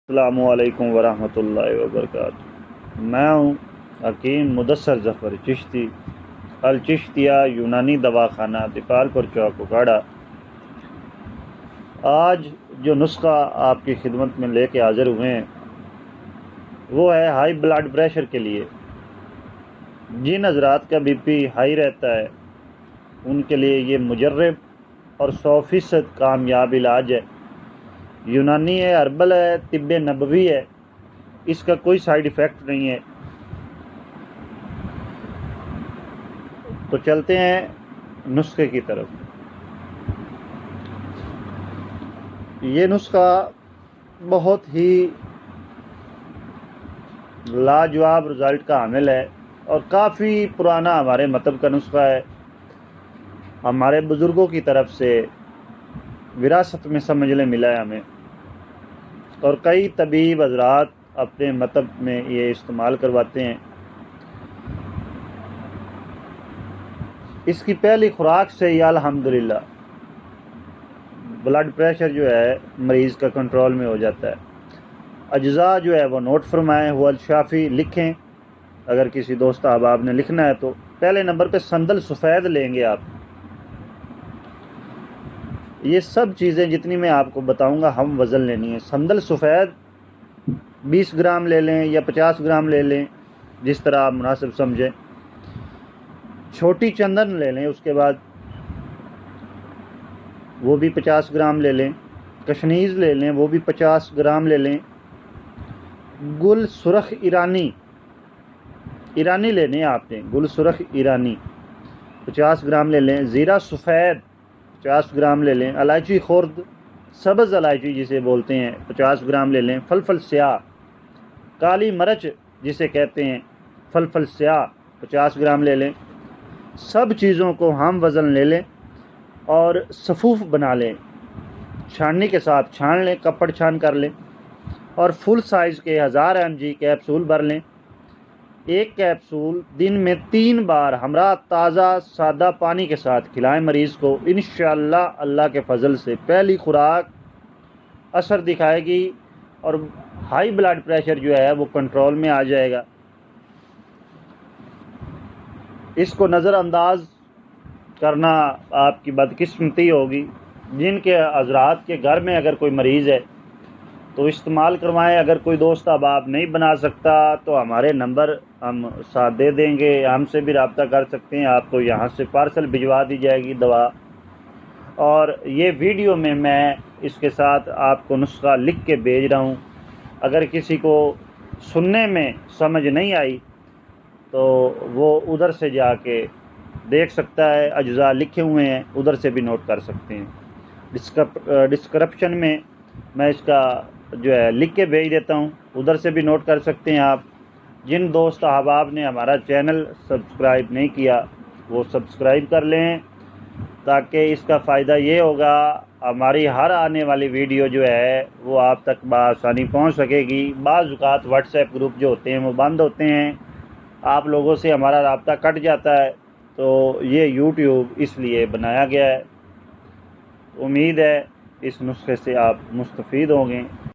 السلام علیکم ورحمۃ اللہ وبرکاتہ۔ میں ہوں حکیم مدثر ظفر چشتی، الچشتیہ یونانی دواخانہ دیپال پور چوک اکاڑا۔ آج جو نسخہ آپ کی خدمت میں لے کے حاضر ہوئے ہیں وہ ہے ہائی بلڈ پریشر کے لیے۔ جن حضرات کا بی پی ہائی رہتا ہے ان کے لیے یہ مجرب اور 100% کامیاب علاج ہے۔ یونانی ہے، ہربل ہے، طب نبوی ہے، اس کا کوئی سائیڈ ایفیکٹ نہیں ہے۔ تو چلتے ہیں نسخے کی طرف۔ یہ نسخہ بہت ہی لاجواب رزلٹ کا حامل ہے اور کافی پرانا ہمارے مطلب کا نسخہ ہے۔ ہمارے بزرگوں کی طرف سے وراثت میں سمجھ لیں ملا ہے ہمیں، اور کئی طبیب حضرات اپنے مطلب میں یہ استعمال کرواتے ہیں۔ اس کی پہلی خوراک سے ہی الحمدللہ بلڈ پریشر جو ہے مریض کا کنٹرول میں ہو جاتا ہے۔ اجزاء جو ہے وہ نوٹ فرمائیں، هو الشافی لکھیں۔ اگر کسی دوست احباب نے لکھنا ہے تو پہلے نمبر پہ سندل سفید لیں گے آپ۔ یہ سب چیزیں جتنی میں آپ کو بتاؤں گا ہم وزن لینی ہے۔ سندل سفید 20 گرام لے لیں یا 50 گرام لے لیں، جس طرح آپ مناسب سمجھیں۔ چھوٹی چندن لے لیں، اس کے بعد وہ بھی 50 گرام لے لیں۔ کشنیز لے لیں، وہ بھی 50 گرام لے لیں۔ گل سرخ ایرانی لینے آپ نے، گل سرخ ایرانی 50 گرام لے لیں۔ زیرہ سفید 50 گرام لے لیں۔ الائچی خرد، سبز الائچی جسے بولتے ہیں، 50 گرام لے لیں۔ فلفل سیاہ، کالی مرچ جسے کہتے ہیں، فلفل سیاہ 50 گرام لے لیں۔ سب چیزوں کو ہم وزن لے لیں اور صفوف بنا لیں، چھاننی کے ساتھ چھان لیں، کپڑ چھان کر لیں، اور فل سائز کے 1000 mg کیپسول بھر لیں۔ ایک کیپسول دن میں 3 بار ہمراہ تازہ سادہ پانی کے ساتھ کھلائیں مریض کو۔ انشاءاللہ اللہ کے فضل سے پہلی خوراک اثر دکھائے گی اور ہائی بلڈ پریشر جو ہے وہ کنٹرول میں آ جائے گا۔ اس کو نظر انداز کرنا آپ کی بدقسمتی ہوگی۔ جن کے حضرات کے گھر میں اگر کوئی مریض ہے تو استعمال کروائیں۔ اگر کوئی دوست احباب نہیں بنا سکتا تو ہمارے نمبر ہم ساتھ دے دیں گے، ہم سے بھی رابطہ کر سکتے ہیں۔ آپ کو یہاں سے پارسل بھجوا دی جائے گی دوا، اور یہ ویڈیو میں اس کے ساتھ آپ کو نسخہ لکھ کے بھیج رہا ہوں۔ اگر کسی کو سننے میں سمجھ نہیں آئی تو وہ ادھر سے جا کے دیکھ سکتا ہے، اجزاء لکھے ہوئے ہیں، ادھر سے بھی نوٹ کر سکتے ہیں۔ ڈسکرپشن میں میں اس کا جو ہے لکھ کے بھیج دیتا ہوں، ادھر سے بھی نوٹ کر سکتے ہیں آپ۔ جن دوست احباب نے ہمارا چینل سبسکرائب نہیں کیا وہ سبسکرائب کر لیں، تاکہ اس کا فائدہ یہ ہوگا ہماری ہر آنے والی ویڈیو جو ہے وہ آپ تک بآسانی پہنچ سکے گی۔ بعض اوقات واٹس ایپ گروپ جو ہوتے ہیں وہ بند ہوتے ہیں، آپ لوگوں سے ہمارا رابطہ کٹ جاتا ہے، تو یہ یوٹیوب اس لیے بنایا گیا ہے۔ امید ہے اس نسخے سے آپ مستفید ہوں گے۔